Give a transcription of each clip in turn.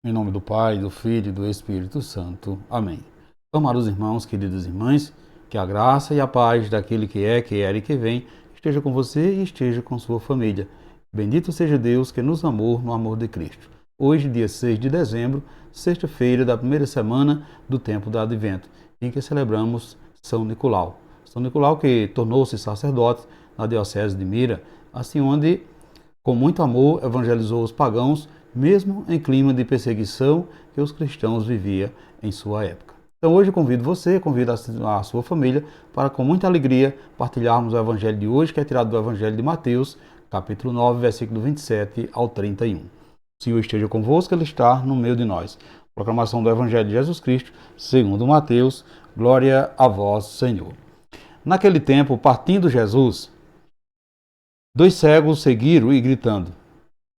Em nome do Pai, do Filho e do Espírito Santo. Amém. Amados irmãos, queridas irmãs, que a graça e a paz daquele que é, que era e que vem esteja com você e esteja com sua família. Bendito seja Deus que nos amou no amor de Cristo. Hoje, dia 6 de dezembro, sexta-feira da primeira semana do tempo do Advento, em que celebramos São Nicolau. São Nicolau que tornou-se sacerdote na diocese de Mira, assim onde, com muito amor, evangelizou os pagãos, mesmo em clima de perseguição que os cristãos viviam em sua época. Então hoje convido a sua família, para com muita alegria partilharmos o evangelho de hoje, que é tirado do evangelho de Mateus, capítulo 9, versículo 27 ao 31. O Senhor esteja convosco, Ele está no meio de nós. Proclamação do evangelho de Jesus Cristo, segundo Mateus. Glória a vós, Senhor. Naquele tempo, partindo Jesus, 2 cegos seguiram e gritando: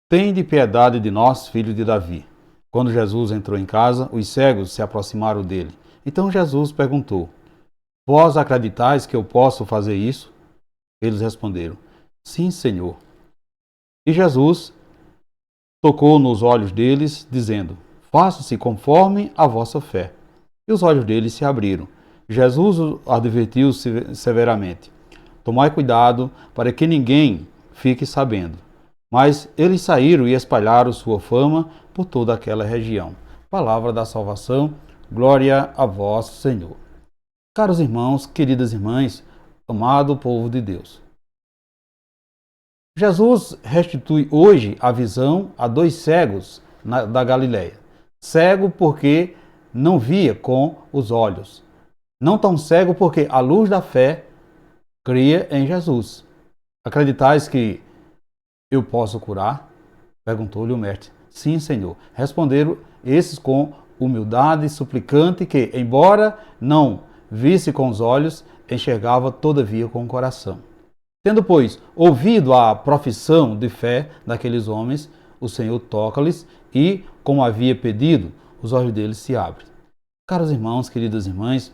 Tende piedade de nós, filho de Davi. Quando Jesus entrou em casa, os cegos se aproximaram dele. Então Jesus perguntou: Vós acreditais que eu posso fazer isso? Eles responderam: Sim, Senhor. E Jesus tocou nos olhos deles, dizendo: Faça-se conforme a vossa fé. E os olhos deles se abriram. Jesus os advertiu severamente: Tomai cuidado para que ninguém fique sabendo. Mas eles saíram e espalharam sua fama por toda aquela região. Palavra da salvação, glória a vós, Senhor. Caros irmãos, queridas irmãs, amado povo de Deus. Jesus restitui hoje a visão a 2 cegos da Galileia. Cego porque não via com os olhos. Não tão cego porque a luz da fé cria em Jesus. Acreditais que eu posso curar? Perguntou-lhe o mestre. Sim, Senhor. Responderam esses com humildade suplicante que, embora não visse com os olhos, enxergava todavia com o coração. Tendo, pois, ouvido a profissão de fé daqueles homens, o Senhor toca-lhes e, como havia pedido, os olhos deles se abrem. Caros irmãos, queridas irmãs,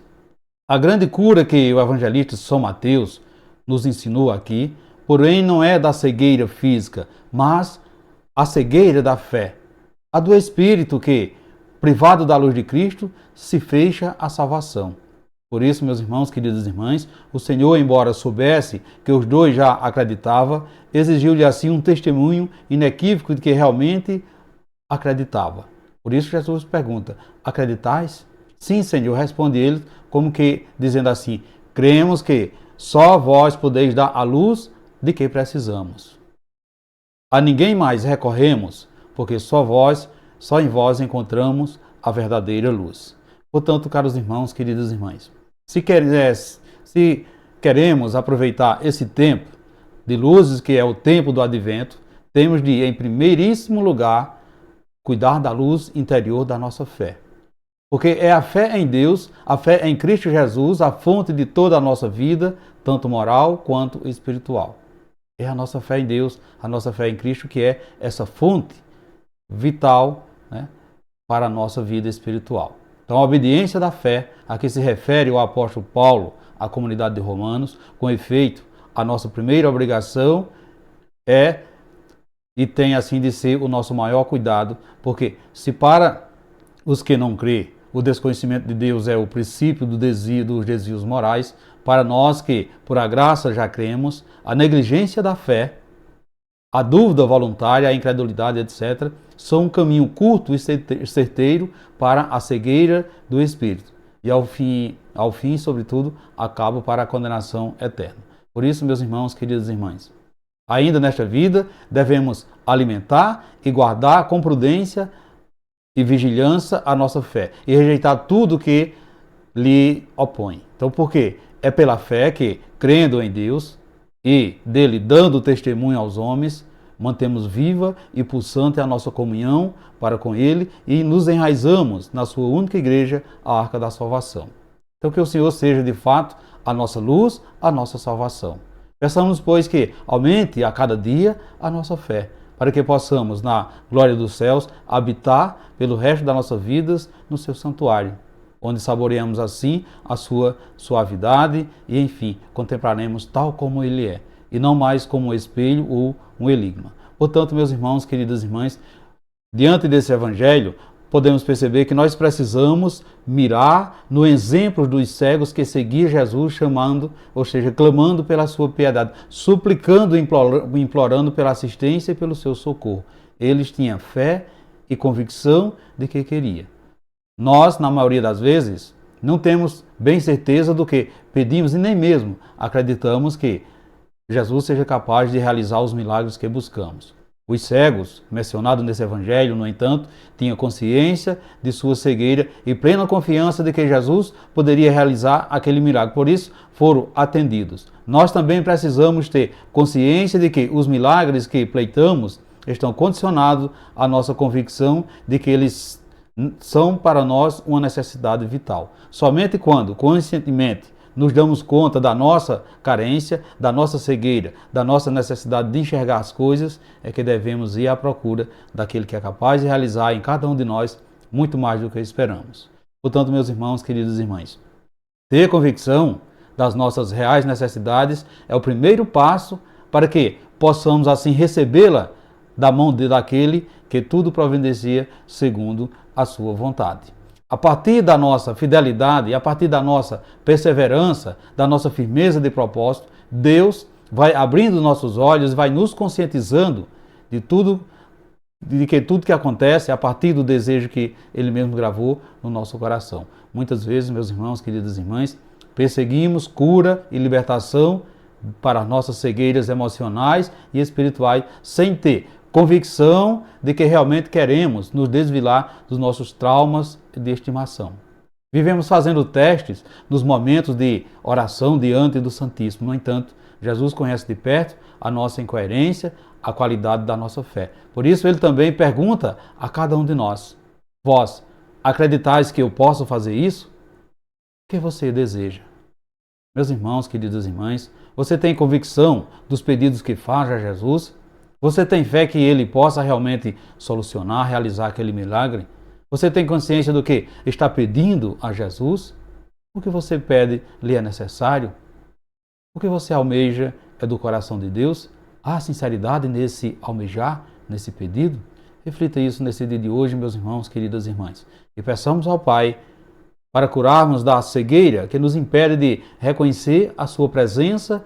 a grande cura que o evangelista São Mateus nos ensinou aqui, porém não é da cegueira física, mas a cegueira da fé, a do Espírito que, privado da luz de Cristo, se fecha à salvação. Por isso, meus irmãos, queridas irmãs, o Senhor, embora soubesse que os 2 já acreditavam, exigiu-lhe assim um testemunho inequívoco de que realmente acreditava. Por isso Jesus pergunta: acreditais? Sim, Senhor, responde ele, como que dizendo assim: cremos que só vós podeis dar a luz de que precisamos. A ninguém mais recorremos, porque só em vós encontramos a verdadeira luz. Portanto, caros irmãos, queridas irmãs, se queremos aproveitar esse tempo de luzes, que é o tempo do Advento, temos de, em primeiríssimo lugar, cuidar da luz interior da nossa fé. Porque é a fé em Deus, a fé em Cristo Jesus, a fonte de toda a nossa vida, tanto moral quanto espiritual. É a nossa fé em Deus, a nossa fé em Cristo, que é essa fonte vital, né, para a nossa vida espiritual. Então, a obediência da fé, a que se refere o apóstolo Paulo à comunidade de Romanos, com efeito, a nossa primeira obrigação é e tem assim de ser o nosso maior cuidado, porque se para os que não crêem, o desconhecimento de Deus é o princípio dos desvios morais, para nós que, por a graça, já cremos, a negligência da fé, a dúvida voluntária, a incredulidade, etc., são um caminho curto e certeiro para a cegueira do Espírito. E ao fim, sobretudo, acaba para a condenação eterna. Por isso, meus irmãos, queridas irmãs, ainda nesta vida, devemos alimentar e guardar com prudência e vigilância a nossa fé e rejeitar tudo que lhe opõe. Então, por quê? É pela fé que, crendo em Deus e dele dando testemunho aos homens, mantemos viva e pulsante a nossa comunhão para com ele e nos enraizamos na sua única igreja, a Arca da Salvação. Então, que o Senhor seja de fato a nossa luz, a nossa salvação. Peçamos, pois, que aumente a cada dia a nossa fé, para que possamos, na glória dos céus, habitar pelo resto das nossas vidas no seu santuário, onde saboreamos assim a sua suavidade e, enfim, contemplaremos tal como ele é, e não mais como um espelho ou um enigma. Portanto, meus irmãos, queridas irmãs, diante desse evangelho, podemos perceber que nós precisamos mirar no exemplo dos cegos que seguiam Jesus chamando, ou seja, clamando pela sua piedade, suplicando, implorando pela assistência e pelo seu socorro. Eles tinham fé e convicção de que queria. Nós, na maioria das vezes, não temos bem certeza do que pedimos e nem mesmo acreditamos que Jesus seja capaz de realizar os milagres que buscamos. Os cegos, mencionados nesse evangelho, no entanto, tinham consciência de sua cegueira e plena confiança de que Jesus poderia realizar aquele milagre. Por isso, foram atendidos. Nós também precisamos ter consciência de que os milagres que pleitamos estão condicionados à nossa convicção de que eles são para nós uma necessidade vital. Somente quando, conscientemente, nos damos conta da nossa carência, da nossa cegueira, da nossa necessidade de enxergar as coisas, é que devemos ir à procura daquele que é capaz de realizar em cada um de nós muito mais do que esperamos. Portanto, meus irmãos, queridas irmãs, ter convicção das nossas reais necessidades é o primeiro passo para que possamos assim recebê-la da mão daquele que tudo providencia segundo a sua vontade. A partir da nossa fidelidade e a partir da nossa perseverança, da nossa firmeza de propósito, Deus vai abrindo nossos olhos, vai nos conscientizando de que tudo que acontece é a partir do desejo que Ele mesmo gravou no nosso coração. Muitas vezes, meus irmãos, queridas irmãs, perseguimos cura e libertação para nossas cegueiras emocionais e espirituais sem ter convicção de que realmente queremos nos desvelar dos nossos traumas de estimação. Vivemos fazendo testes nos momentos de oração diante do Santíssimo. No entanto, Jesus conhece de perto a nossa incoerência, a qualidade da nossa fé. Por isso, Ele também pergunta a cada um de nós: vós acreditais que eu posso fazer isso? O que você deseja? Meus irmãos, queridas irmãs, você tem convicção dos pedidos que faz a Jesus? Você tem fé que Ele possa realmente solucionar, realizar aquele milagre? Você tem consciência do que está pedindo a Jesus? O que você pede lhe é necessário? O que você almeja é do coração de Deus? Há sinceridade nesse almejar, nesse pedido? Reflita isso nesse dia de hoje, meus irmãos, queridas irmãs. E peçamos ao Pai para curarmos da cegueira que nos impede de reconhecer a sua presença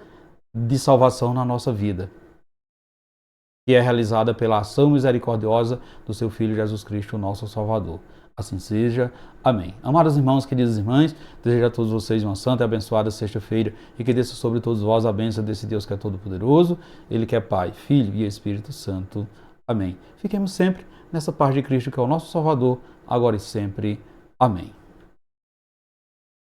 de salvação na nossa vida, que é realizada pela ação misericordiosa do seu Filho Jesus Cristo, nosso Salvador. Assim seja. Amém. Amados irmãos, queridas irmãs, desejo a todos vocês uma santa e abençoada sexta-feira e que desça sobre todos vós a bênção desse Deus que é todo-poderoso, Ele que é Pai, Filho e Espírito Santo. Amém. Fiquemos sempre nessa paz de Cristo que é o nosso Salvador, agora e sempre. Amém.